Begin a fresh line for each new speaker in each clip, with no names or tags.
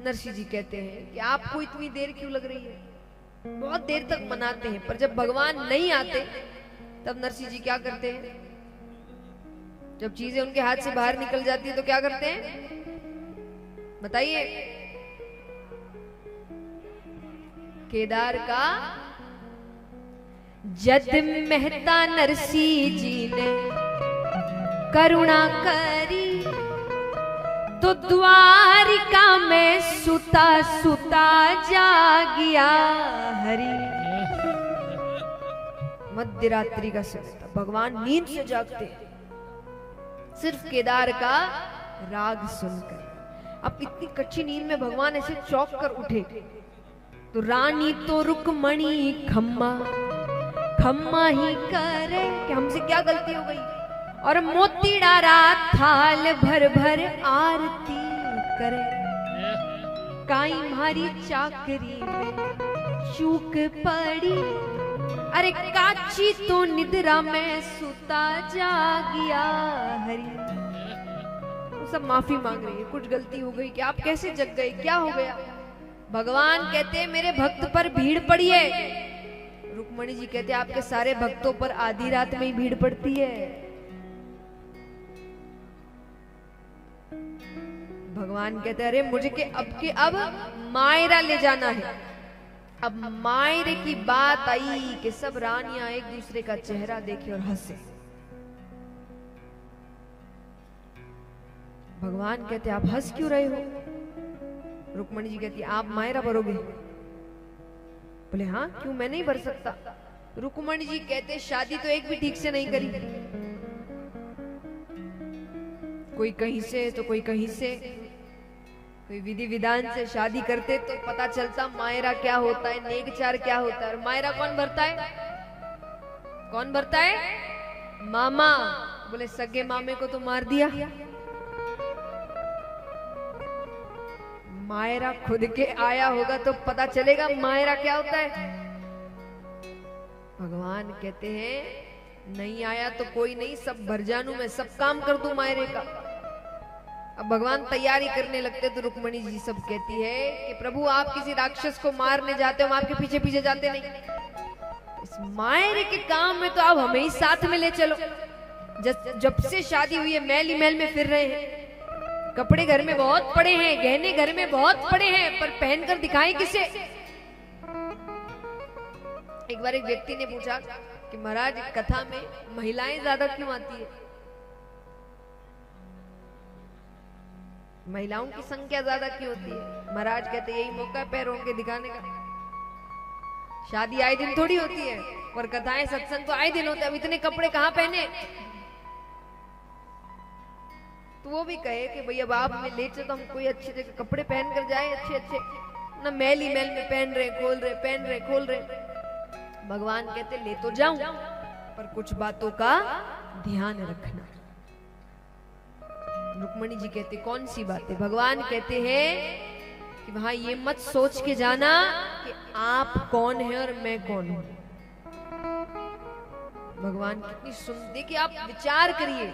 नरसी जी कहते हैं कि आपको इतनी देर क्यों लग रही है? बहुत देर तक मनाते हैं, पर जब भगवान नहीं आते तब नरसी जी क्या करते हैं? जब चीजें उनके हाथ से बाहर निकल जाती है तो क्या करते हैं बताइए? केदार का जद मेहता नरसी जी ने करुणा करी तो द्वारिका में सुता सुता जागिया हरि। मध्य रात्रि का समय था, भगवान नींद से जागते हैं सिर्फ केदार का राग सुनकर। अब इतनी कच्ची नींद में भगवान ऐसे चौंक कर उठे तो रानी तो रुक्मणी खम्मा खम्मा ही करे कि हमसे क्या गलती हो गई, और मोती डारा थाल भर भर आरती करे। काई मारी चाकरी में चूक पड़ी, अरे काची तो निद्रा में सुता जागिया हरि। वो सब माफी मांग रही है, कुछ गलती हो गई कि आप कैसे जग गए, क्या हो गया? भगवान कहते हैं मेरे भक्त पर भीड़ पड़ी है। रुक्मणी जी कहते हैं आपके सारे भक्तों पर आधी रात में ही भीड़ पड़ती है। भगवान कहते हैं अरे मुझे के अब मायरा ले जाना है। अब मायरे की बात आई कि सब रानियां एक दूसरे का चेहरा देखे और हंसे। भगवान कहते आप हंस क्यों रहे हो? रुक्मणी जी कहती आप मायरा भरोगे? बोले हाँ क्यों, मैं नहीं भर सकता। रुक्मणी जी कहते शादी तो एक भी ठीक से नहीं करी, कोई कहीं से तो कोई कहीं से, कोई विधि विधान से शादी करते तो पता चलता मायरा क्या होता है, नेगचार क्या होता है। और मायरा कौन भरता है? कौन भरता है? मामा। बोले सगे मामे को तो मार दिया। मायरा खुद के आया होगा तो पता चलेगा मायरा क्या होता है। भगवान कहते हैं नहीं आया तो कोई नहीं, सब भर जानू, मैं सब काम कर दूं मायरे का। अब भगवान तैयारी करने लगते तो रुक्मणी जी सब कहती है कि प्रभु आप किसी राक्षस को मारने जाते हो, हम आपके पीछे पीछे जाते नहीं, इस मायरे के काम में तो आप हमें ही साथ में ले चलो। जब से शादी हुई है महल ही महल में फिर रहे हैं, कपड़े घर में बहुत पड़े हैं, गहने घर में बहुत पड़े हैं, पर पहनकर दिखाएं किसे? एक बार एक व्यक्ति ने पूछा कि महाराज कथा में महिलाएं ज्यादा क्यों आती है, महिलाओं की संख्या ज्यादा क्यों होती है? महाराज कहते यही मौका है पैरों के दिखाने का। शादी आए दिन थोड़ी होती है, और कथाएं सत्संग तो आए दिन होते हैं। अब इतने कपड़े कहाँ पहने? तो वो भी कहे कि भाई अब आप हमें ले चलो तो हम कोई अच्छे जगह कपड़े पहन कर जाए, अच्छे अच्छे ना मैल ही मैल में पहन रहे खोल रहे, पहन रहे खोल रहे। भगवान कहते ले तो जाऊं, पर कुछ बातों का ध्यान रखना। रुक्मणी जी कहते कौन सी बातें? भगवान कहते हैं कि वहां ये मत सोच के जाना कि आप कौन है और मैं कौन हूं। भगवान कितनी सुंदर, देखिए आप विचार करिए,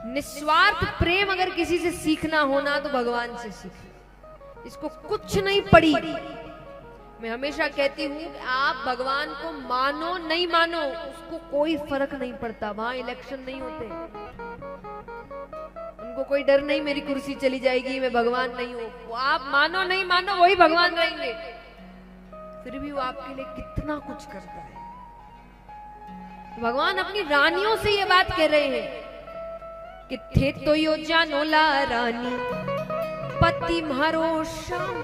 निस्वार्थ प्रेम अगर किसी से सीखना होना तो भगवान से सीखना। इसको कुछ नहीं पड़ी। मैं हमेशा कहती हूँ आप भगवान को मानो नहीं मानो उसको कोई फर्क नहीं पड़ता। वहां इलेक्शन नहीं होते, उनको कोई डर नहीं मेरी कुर्सी चली जाएगी, मैं भगवान नहीं हूं। वो आप मानो नहीं मानो वही भगवान रहेंगे। फिर भी वो आपके लिए कितना कुछ करता है। भगवान अपनी रानियों से ये बात कह रहे हैं कि थे तो यो जानोला रानी पति म्हारो श्याम,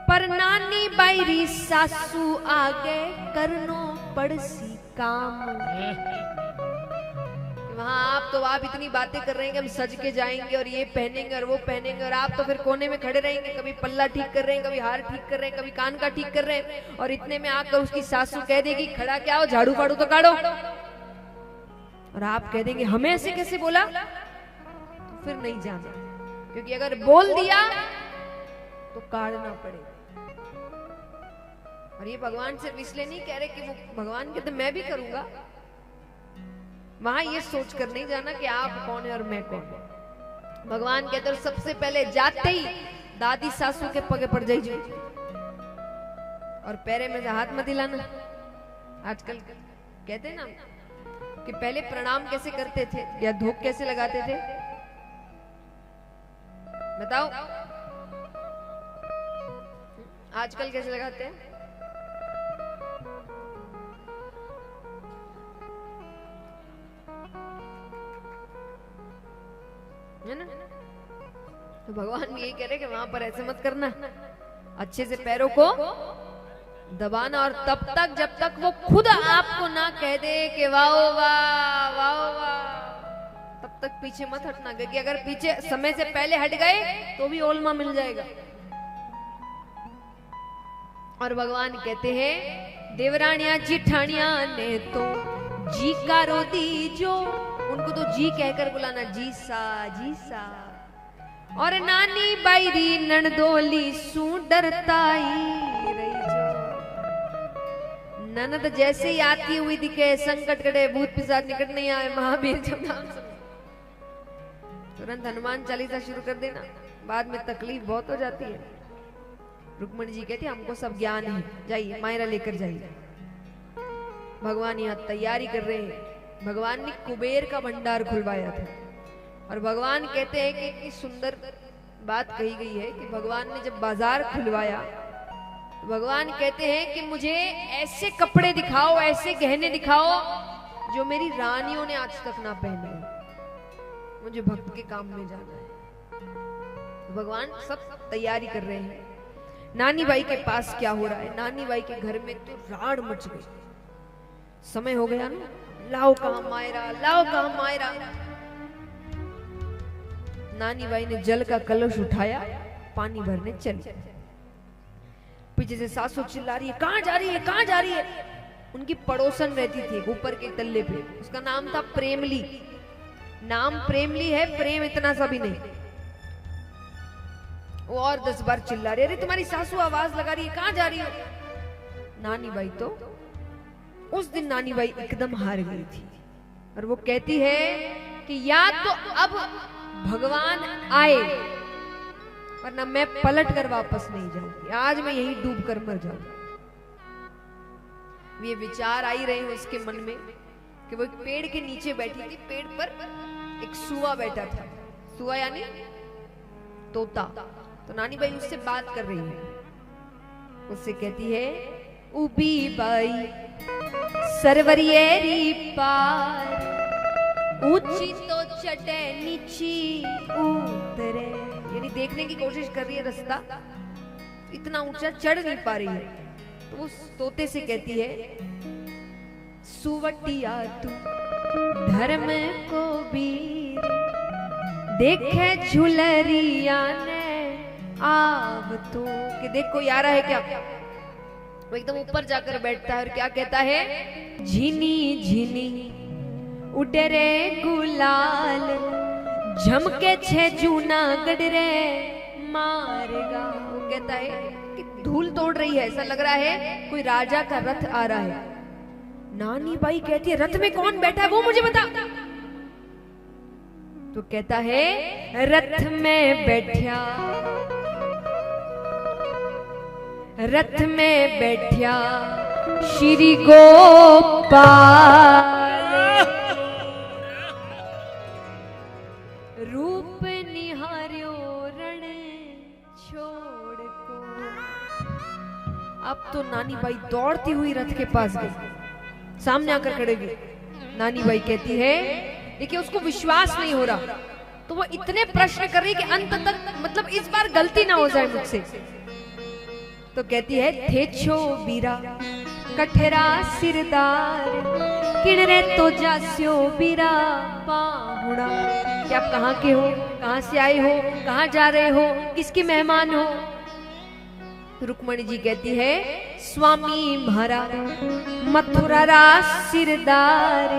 पर नानी बायरी सासू आगे करनो पड़सी काम। वहां आप इतनी बातें कर रहे हैं कि हम सज के जाएंगे और ये पहनेंगे और वो पहनेंगे, और आप तो फिर कोने में खड़े रहेंगे, कभी पल्ला ठीक कर रहे हैं, कभी हार ठीक कर रहे हैं, कभी कान का ठीक कर रहे हैं, और इतने में आकर उसकी सासू कह देगी खड़ा क्या हो, झाड़ू फाड़ू तो काढ़ो, और आप कह देंगे हमें ऐसे कैसे बोला? तो फिर नहीं जाना, क्योंकि अगर बोल दिया तो काढ़ना पड़ेगा। और ये भगवान सिर्फ इसलिए नहीं कह रहे कि वो भगवान कहते मैं भी करूंगा। वहां ये सोच कर नहीं जाना कि आप कौन है और मैं कौन। भगवान कहते हैं सबसे पहले जाते ही दादी सासू के पगे पड़ जाइए और पैरे में से हाथ मत हिलाना। आजकल कहते हैं ना कि पहले प्रणाम कैसे करते थे या धूप कैसे लगाते थे, बताओ आजकल कैसे लगाते हैं? है ना? तो भगवान भी यही कह रहे कि वहां पर ऐसे मत करना, अच्छे से पैरों को दबाना और तब तक जब तक वो खुद आपको ना कह दे कि वाह वाह वाह वाह, तब तक पीछे मत हटना, क्योंकि अगर पीछे समय से पहले हट गए तो भी ओलमा मिल जाएगा। और भगवान कहते हैं देवरानिया जिठानिया ने तो जी का रो दी जो, उनको तो जी कहकर बुलाना, जी सा जी सा। और नानी बाईरी ननदोली सू डरताई रही जो, ननद जैसे ही आती हुई दिखे, संकट कटे भूत पिशाच निकट नहीं आए, महावीर जब नाम तुरंत हनुमान चालीसा शुरू कर देना, बाद में तकलीफ बहुत हो जाती है। रुक्मणी जी कहती हमको सब ज्ञान है, जाइए मायरा लेकर जाइए। भगवान यहाँ तैयारी कर रहे हैं। भगवान ने कुबेर का भंडार खुलवाया था और भगवान कहते हैं कि इतनी सुंदर बात कही गई है कि भगवान ने जब बाजार खुलवाया तो भगवान कहते हैं कि मुझे ऐसे कपड़े दिखाओ, ऐसे गहने दिखाओ जो मेरी रानियों ने आज तक ना पहने, मुझे भक्त के काम में जाना है। भगवान सब तैयारी कर रहे हैं। नानी बाई के पास क्या हो रहा है? नानी बाई के घर में तो राड़ मच गई, समय हो गया ना, लाओ कहां मायरा, लाओ कहां मायरा। नानी बाई ने जल का कलश उठाया, पानी भरने चली। पीछे से सासू चिल्ला रही है कहां जा रही है, कहां जा रही है। उनकी पड़ोसन रहती थी ऊपर के तल्ले पे, उसका नाम था प्रेमली। नाम प्रेमली है, प्रेम इतना सा भी नहीं। वो और 10 बार चिल्ला रही, अरे तुम्हारी सासू आवाज लगा रही है, कहां जा रही हो। नानी बाई तो उस दिन नानी बाई एकदम हार गई थी और वो कहती है कि या तो अब भगवान आए वरना मैं पलट कर वापस नहीं जाऊंगी, आज मैं यही डूब कर मर जाऊंगी। ये विचार आई रहे हैं उसके मन में कि वो एक पेड़ के नीचे बैठी थी, पेड़ पर एक सुआ बैठा था, सुआ यानी तोता। तो नानी बाई उससे बात कर रही है, उससे कहती है उबी बाई सरवरियेरी पार, ऊंची तो चटे नीची उतरे, यानी देखने की कोशिश कर रही है रास्ता, इतना ऊंचा चढ़ नहीं पा रही है। तो उस तोते से कहती है सुवटिया तू धर्म को वीर, देखे झुलरिया ने आव तो, कि देख कोई आ रहा है क्या। वो एकदम ऊपर जाकर बैठता है और क्या कहता है, झिनी झिनी उड़े रे गुलाल, झमके छे जूना गढ़ रे मारेगा। वो कहता है कि धूल तोड़ रही है, ऐसा लग रहा है कोई राजा का रथ आ रहा है। नानी बाई कहती है रथ में कौन बैठा है वो मुझे बता। तो कहता है रथ में बैठा, रथ में बैठा श्री गोपाल, रूप निहार्यो रण छोड़ को। अब तो नानी बाई दौड़ती हुई रथ के पास गई, सामने आकर खड़े हुई। नानी बाई कहती है, देखिए उसको विश्वास नहीं हो रहा, तो वो इतने प्रश्न कर रही कि अंत तक मतलब इस बार गलती ना हो जाए मुझसे। तो कहती है थे छो बीरा कठरा सिरदार, किणरे तो जास्यो बीरा पाहुणा। कि आप कहाँ के हो, कहाँ से आए हो, कहाँ जा रहे हो, किसके मेहमान हो। रुक्मणी जी कहती है स्वामी म्हारा मथुरा रा सिरदार,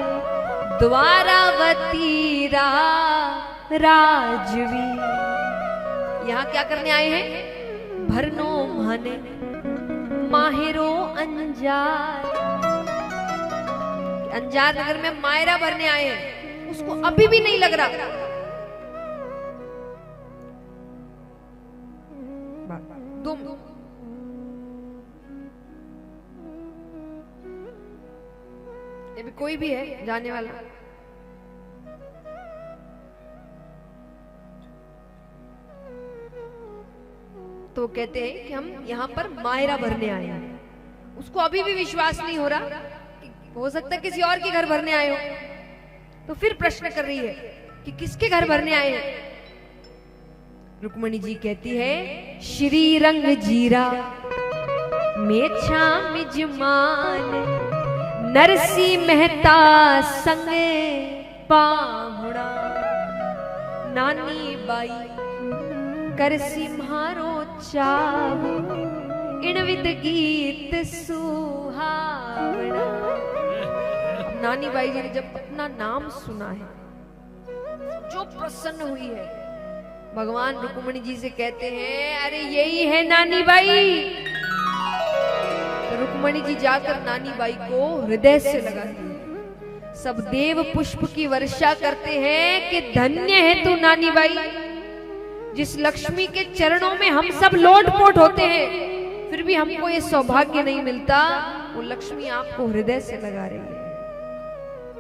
द्वारावती रा राजवी। यहाँ क्या करने आए हैं, भरनो माने माहिरो अंजार। अंजार नगर में मायरा भरने आए हैं, उसको अभी भी नहीं लग रहा तुम ये भी कोई भी है जाने वाला, तो कहते हैं कि हम यहाँ पर मायरा भरने आए हैं। उसको अभी भी विश्वास नहीं हो रहा कि हो सकता है किसी और के घर भरने आए हो, तो फिर प्रश्न कर रही है कि किसके घर भरने आए हैं। रुक्मणी जी कहती है श्री रंग जीरा मेछा मिजमान नरसी मेहता संग पाहुड़ा नानी बाई करसी म्हारो चाव इन विद गीत सुहावना। नानी बाई जी ने जब अपना नाम सुना है, जो प्रसन्न हुई है, भगवान रुक्मणी जी से कहते हैं अरे यही है नानी बाई। तो रुक्मणी जी जाकर नानी बाई को हृदय से लगाती है, सब देव पुष्प की वर्षा करते हैं कि धन्य है तू नानी बाई, जिस लक्ष्मी के चरणों में हम सब लोटपोट होते हैं, फिर भी हमको ये सौभाग्य नहीं मिलता, वो लक्ष्मी आपको हृदय से लगा रही है।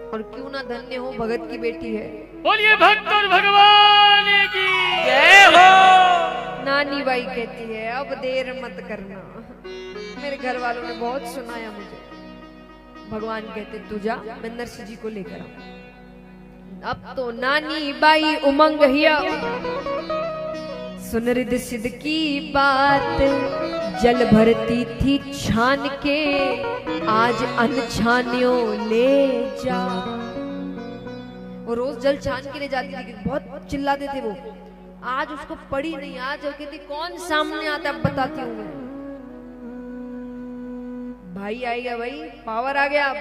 और क्यों ना धन्य हो, भगत की बेटी है।
बोलिए भक्त और भगवान की जय हो।
नानी बाई कहती है अब देर मत करना, मेरे घर वालों ने बहुत सुनाया मुझे। भगवान कहते तू जा, मैं नरसिंह जी को लेकर आऊं। अब तो नानी by Umang here soon rhythm सिद्ध की बात, जल भरती थी छान के आज अनछानियों ले जा। वो रोज जल छान के ले जाती थी, बहुत चिल्लाते थे वो। आज उसको पड़ी नहीं, आज वो कहती कौन सामने आता है बताती हूँ मैं। भाई आएगा, भाई पावर आ गया।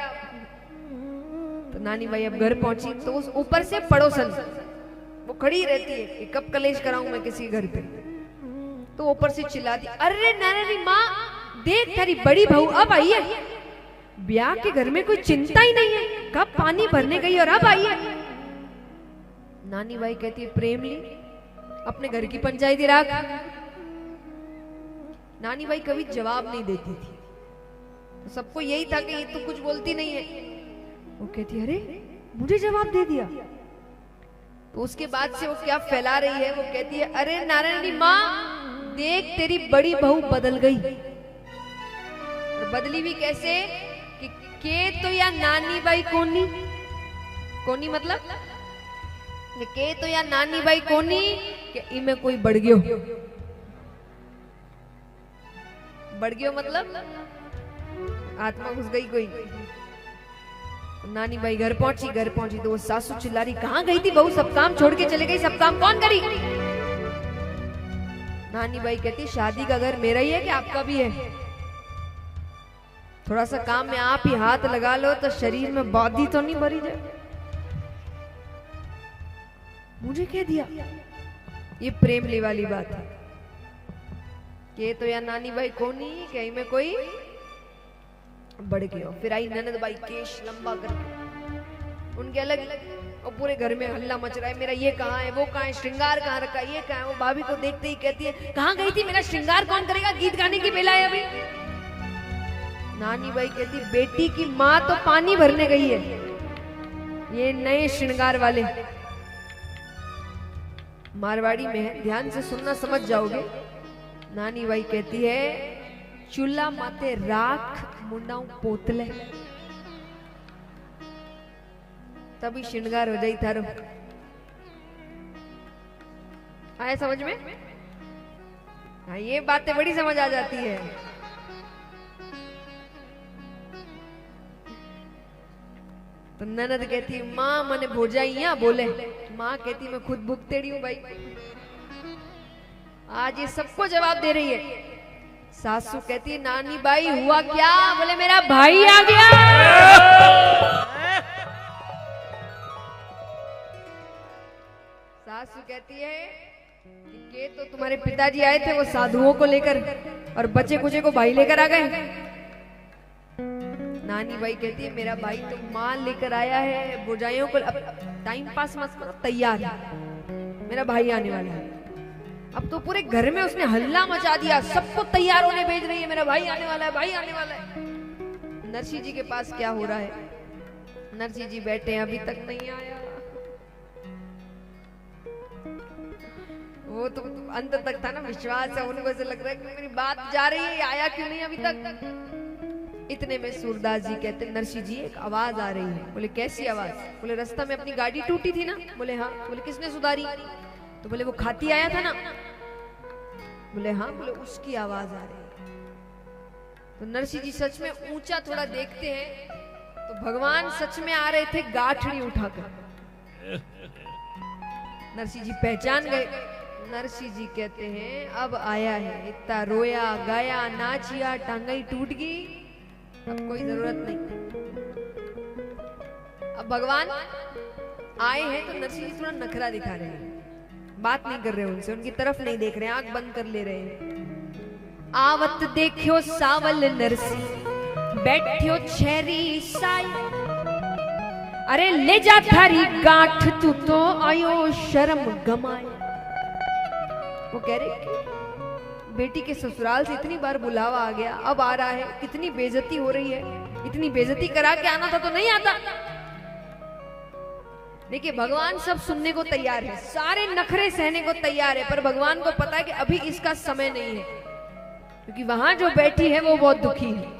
तो नानी भाई अब घर पहुंची तो उस ऊपर से पड़ोसन वो खड़ी रहती है कि कब कलेश कराऊं मैं किसी घर पे। तो ऊपर से चिल्लाती अरे नानी माँ देख तेरी बड़ी बहू अब आई है, ब्याह के घर में कोई चिंता ही नहीं है, कब पानी भरने गई और अब आई है। नानी बाई कहती है प्रेम ली अपने घर की पंचायती राख। नानी बाई कभी जवाब नहीं देती थी, तो सबको यही था कि ये तो कुछ बोलती नहीं है। वो कहती अरे मुझे जवाब दे दिया। तो उसके बाद से वो क्या फैला रही है, वो कहती है अरे नारायणी माँ देख तेरी बड़ी बहू बदल गई। और बदली भी कैसे कि के तो या नानी बाई कोनी कोनी मतलब के तो या नानी बाई कोनी कि इमे कोई बढ़ गयो। बढ़ गयो मतलब आत्मा घुस गई कोई। नानी बाई घर पहुंची तो वो सासू चिल्ला रही कहां गई थी बहू, सब काम छोड़ के चले गई, सब काम कौन करी। नानी बाई कहती शादी का घर मेरा ही है कि आपका भी है, थोड़ा सा काम में आप ही हाथ लगा लो तो शरीर में बादी तो नहीं भरी जाए। मुझे कह दिया, ये प्रेमली वाली बात है कि तो या नानी बाई कोनी कहीं में कोई बढ़ गया। फिर आई ननद बाई केश लंबा करके, उनके अलग और पूरे घर में हल्ला मच रहा है, मेरा ये कहाँ है, वो कहाँ है, श्रृंगार कहाँ रखा है, ये कहाँ है। वो भाभी को देखते ही कहती है कहाँ गई थी, मेरा श्रृंगार कौन करेगा, गीत गाने की बेला है अभी। नानी बाई कहती बेटी की माँ तो पानी भरने गई है, ये नए श्रृंगार वाले मारवाड़ी में है, ध्यान से सुनना समझ जाओगे। नानी बाई कहती है चूल्हा माते राख मुंडाऊ पोतले तभी श्रृंगार हो जाई थारो। आया समझ में? हाँ ये बातें बड़ी समझ आ जाती है। तो ननद कहती माँ मने भोजाई यहाँ बोले, माँ कहती मैं खुद भुगतेड़ी हूँ भाई। आज ये सबको जवाब दे रही है। सासू कहती है नानी बाई हुआ क्या, बोले मेरा भाई आ गया। सासू कहती है कि तो तुम्हारे पिताजी आए थे वो साधुओं को लेकर और बच्चे कुचे को भाई लेकर आ गए। नानी बाई कहती है मेरा भाई तो माँ लेकर आया है, बुझाइयों को अब टाइम पास मत करो, तैयार मेरा भाई आने वाला है। अब तो पूरे घर में उसने हल्ला मचा दिया, सबको तैयार होने भेज रही है, मेरा भाई आने वाला है, भाई आने वाला है। नरसिंह जी के पास क्या हो रहा है? नरसिंह जी बैठे हैं, अभी तक नहीं आया। वो तो अंत तक था ना, विश्वास है उनको, ऐसे लग रहा है कि मेरी बात जा रही है, आया क्यों नहीं अभी तक। इतने में सूरदास जी कहते, नरसिंह जी एक आवाज आ रही है। बोले कैसी आवाज? बोले रास्ता में अपनी गाड़ी टूटी थी ना। बोले हाँ। बोले किसने सुधारी? तो बोले वो खाती आया था ना। बोले हाँ। बोले उसकी आवाज आ रही है। तो नरसिंह जी सच में ऊंचा थोड़ा देखते हैं तो भगवान सच में आ रहे थे गाठड़ी उठाकर। नरसिंह जी पहचान गए। नरसिंह जी कहते हैं अब आया है, इतना रोया गाया नाचिया, टांगई टूट गई, अब कोई जरूरत नहीं। अब भगवान आए हैं तो नरसिंह जी थोड़ा नखरा दिखा रहे हैं, बात नहीं कर रहे उनसे, उनकी तरफ नहीं देख रहे, आंख बंद कर ले रहे हैं। आवत देखियो सावल नरसिंह, बैठियो छेरी साई, अरे ले जा थारी गांठ तू तो आयो शर्म गमाए। वो कह रहे बेटी के ससुराल से इतनी बार बुलावा आ गया, अब आ रहा है, कितनी बेइज्जती हो रही है, इतनी बेइज्जती करा के आना था तो नहीं आता। देखिए भगवान सब सुनने को तैयार है, सारे नखरे सहने को तैयार है, पर भगवान को पता है कि अभी इसका समय नहीं है, क्योंकि वहां जो बैठी है वो बहुत दुखी है।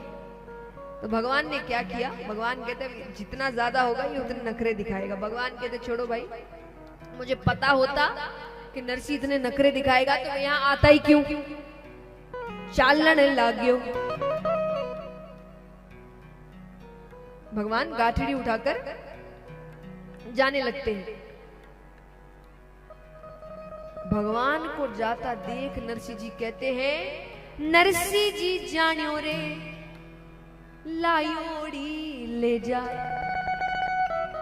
तो भगवान ने क्या किया? भगवान कहते जितना ज्यादा होगा ये उतने नखरे दिखाएगा। भगवान कहते छोड़ो भाई, मुझे पता होता कि नरसिंह इतने नखरे दिखाएगा तो मैं यहाँ आता ही क्यों, चालन लाग्यो। भगवान गाठड़ी उठाकर जाने लगते हैं। भगवान को जाता देख नरसिंह जी कहते हैं नरसिंह जी जानियो रे लायोड़ी ले जा।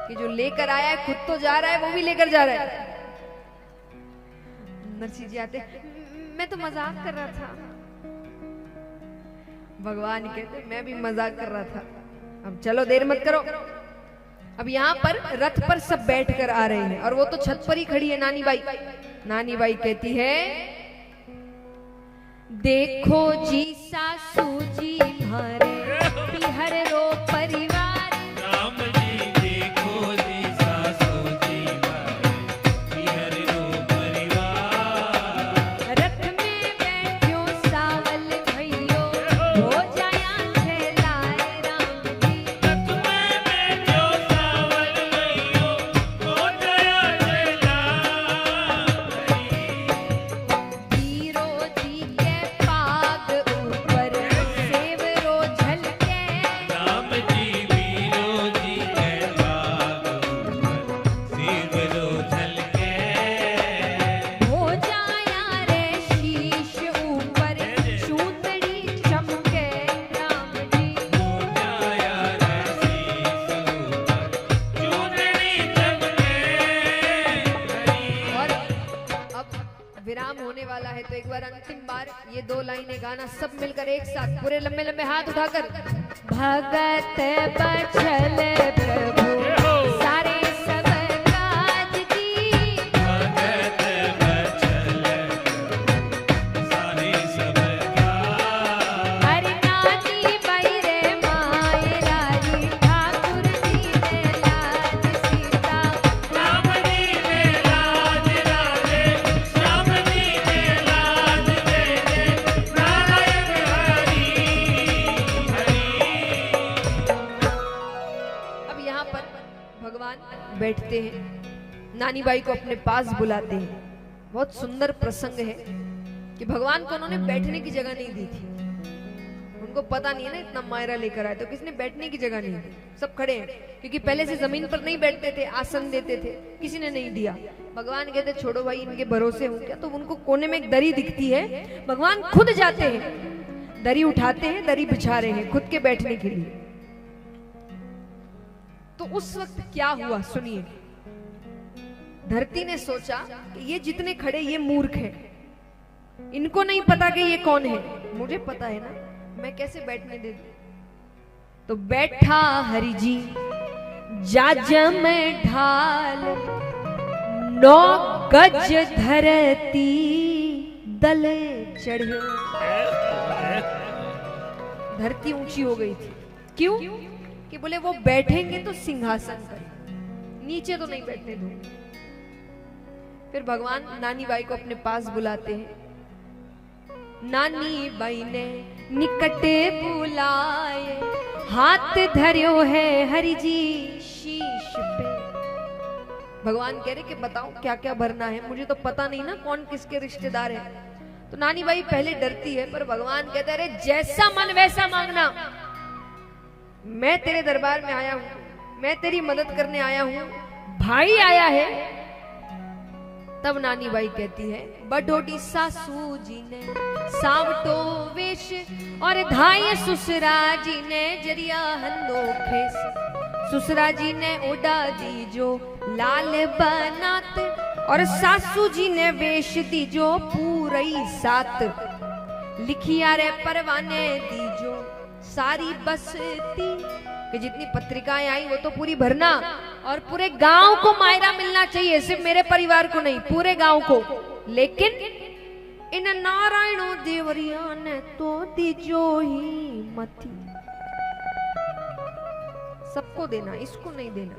कि जो लेकर आया है खुद तो जा रहा है, वो भी लेकर जा रहा है। नरसिंह जी आते, मैं तो मजाक कर रहा था। भगवान कहते मैं भी मजाक कर रहा था, अब चलो देर मत करो। अब यहाँ पर रथ पर सब बैठकर आ रहे हैं और वो तो छत पर ही खड़ी है नानी बाई। नानी बाई कहती है देखो जी सासू जी मारे पिहर रो परिवार,
राम जी देखो जी सासू जी मारे पिहर रो परिवार,
रथ में बैठो सावल भइयो हो जाया झेलाए राम जी,
रथ में बैठो सावल भइयो हो जाया झेलाए,
वीरो जी के पाग ऊपर सेवरो झलके,
राम जी वीरो जी के पाग ऊपर सेवरो झलके,
हो जाया रे शीश ऊपर शूतड़ी चमके राम जी।
हो जाया शीश ऊपर चूनड़ी चमके,
और अब विराम होने वाला है तो एक बार अंतिम बार ये दो लाइनें गाना सब मिलकर एक साथ, पूरे लंबे लंबे हाथ उठाकर। भगत बछल प्रभु सारे सब काज की,
भगत बचल सारे सब
हरि नानी बैरे माए राजी, ठाकुर जी ने लाज सीता,
राम जी ने लाज राजे, श्याम जी ने लाज दे, नारायण हरि हरि।
अब यहाँ पर भगवान बैठते हैं, नानी बाई को अपने पास बुलाते हैं। बहुत सुंदर प्रसंग है कि भगवान को उन्होंने बैठने की जगह नहीं दी थी। उनको पता नहीं है ना इतना मायरा लेकर आए तो किसने बैठने की जगह नहीं दी, सब खड़े हैं, क्योंकि पहले से जमीन पर नहीं बैठते थे, आसन देते थे, किसी ने नहीं दिया। भगवान कहते छोड़ो भाई, इनके भरोसे हूं क्या। तो उनको कोने में एक दरी दिखती है, भगवान खुद जाते हैं, दरी उठाते हैं, दरी बिछा रहे हैं खुद के बैठने के लिए। तो उस वक्त क्या हुआ सुनिए। धरती ने सोचा कि ये जितने खड़े ये मूर्ख हैं, इनको नहीं पता कि ये कौन है, मुझे पता है ना, मैं कैसे बैठने दे दूं। तो बैठा हरि जी जाजम ढाल 9 गज धरती, दल चढ़ो। धरती ऊंची हो गई थी। क्यों? कि बोले वो बैठेंगे तो सिंहासन पर, नीचे तो नहीं बैठने दूंगे। फिर भगवान नानी बाई को अपने पास बुलाते हैं। नानी बाई ने निकटे बुलाए, हाथ धर्यो है हरि जी शीश पे। भगवान कह रहे कि बताओ क्या क्या भरना है, मुझे तो पता नहीं ना कौन किसके रिश्तेदार है। तो नानी बाई पहले डरती है, पर भगवान कहते हैं अरे जैसा मन वैसा मांगना, मैं तेरे दरबार में आया हूं, मैं तेरी मदद करने आया हूं, भाई आया है। तब नानी बाई कहती है बडोडी सासू जी ने सावटो वेश, और धाय सुसरा जी ने जरिया हंदो फेस। सुसरा जी ने ओडा दी जो लाल बनात, और सासू जी ने वेश दी जो पूरई सात। लिखिया रे परवाने दी जो सारी बसती, कि जितनी पत्रिकाएं आई वो तो पूरी भरना, और पूरे गांव को मायरा मिलना चाहिए, सिर्फ मेरे परिवार को नहीं, पूरे गांव को। लेकिन इन नारायणों देवरिया ने तो दीजो ही मती। सबको देना, इसको नहीं देना।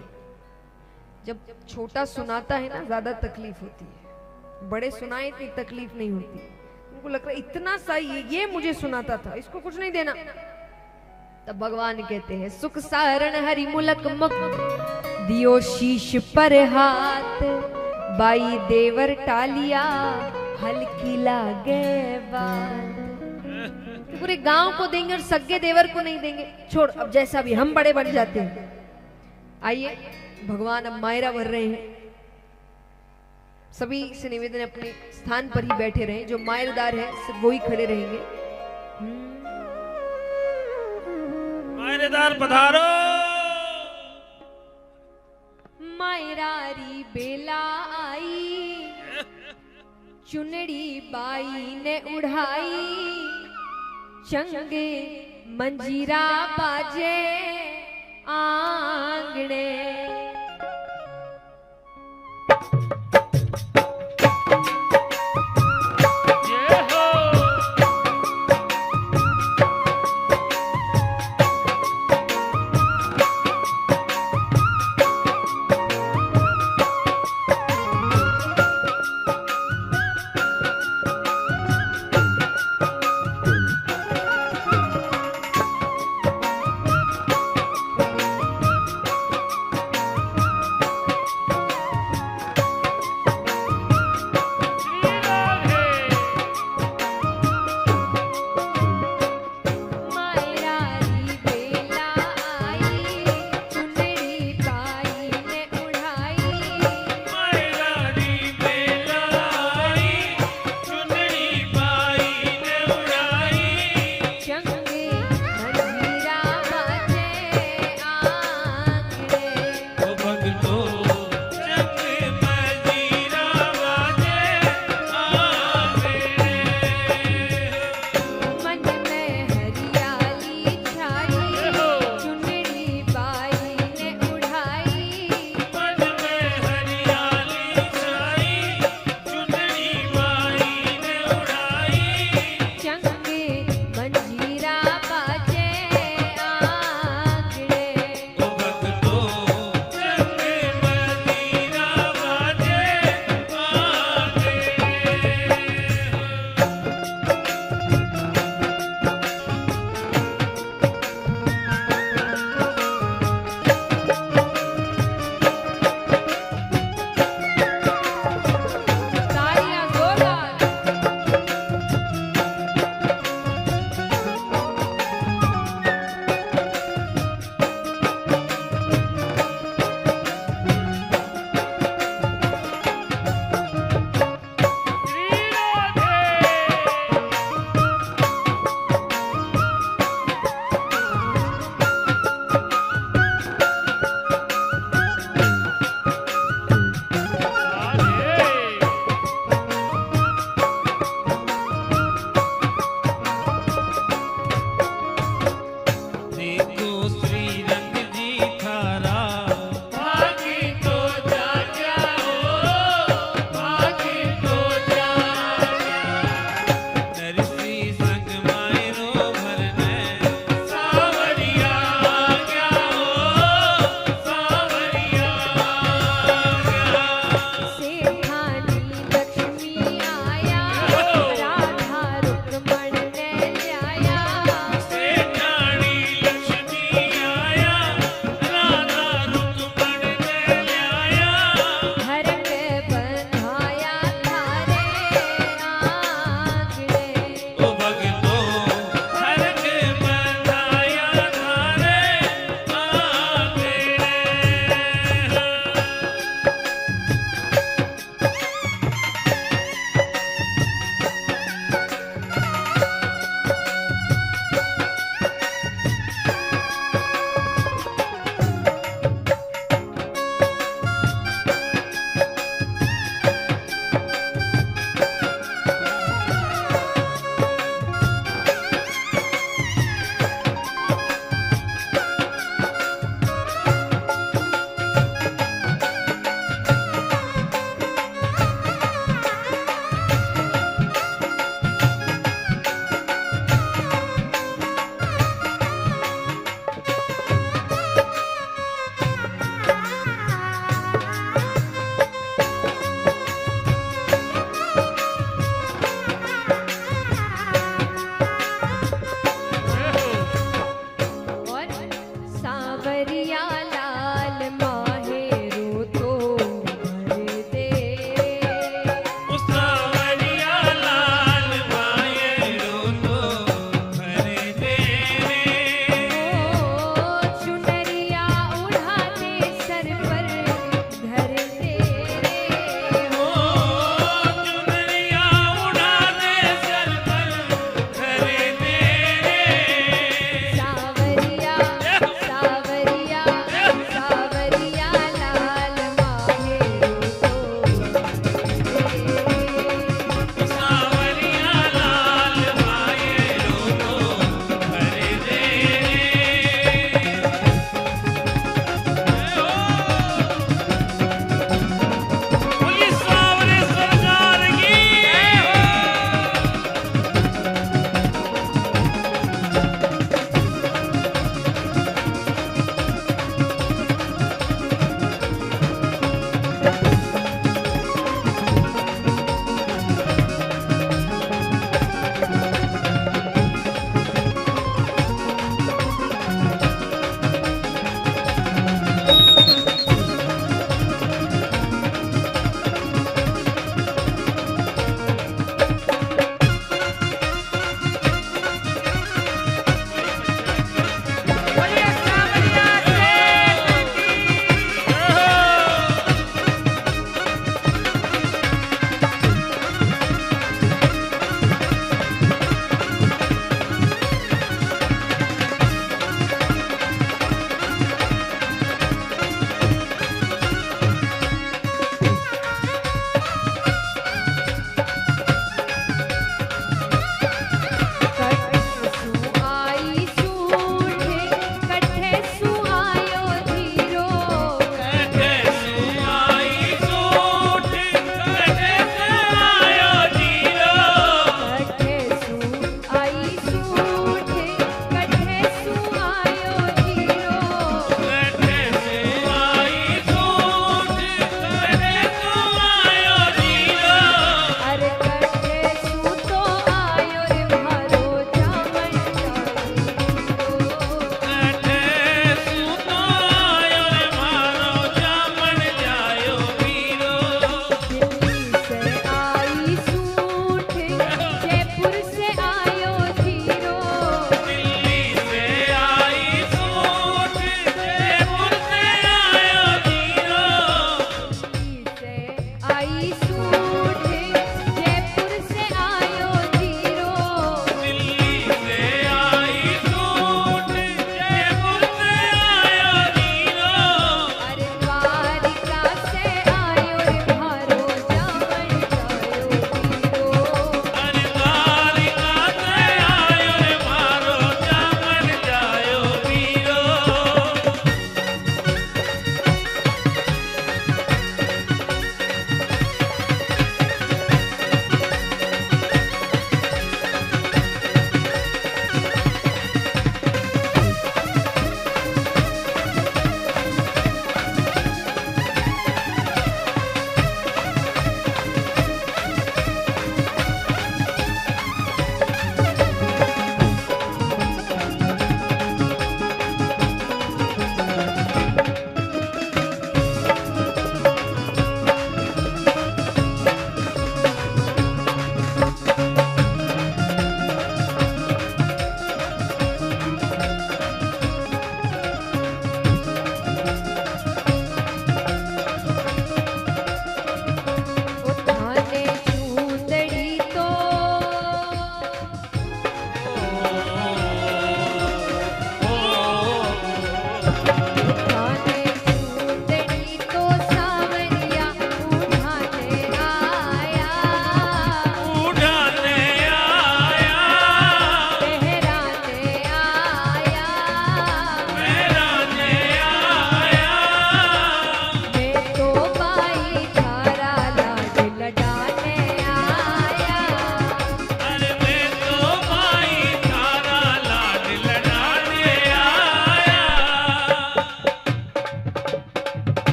जब छोटा सुनाता है ना ज्यादा तकलीफ होती है, बड़े सुनाए इतनी तकलीफ नहीं होती। उनको लगता है इतना सा ये मुझे सुनाता था, इसको कुछ नहीं देना। तब भगवान कहते हैं सुख सारण हरि मुलक मुख, दियो शीश पर हाथ। बाई देवर टालिया हल्की लागे बात। तो पूरे गांव को देंगे और सगे देवर को नहीं देंगे। छोड़, अब जैसा भी, हम बड़े बन जाते हैं। आइए, भगवान अब मायरा भर रहे हैं। सभी से निवेदन अपने स्थान पर ही बैठे रहे, जो मायरदार है सिर्फ वो ही खड़े रहेंगे।
मायरेदार पधारो।
मायरारी बेला आई, चुनड़ी बाई ने उड़ाई। चंगे मंजीरा बाजे आंगणे,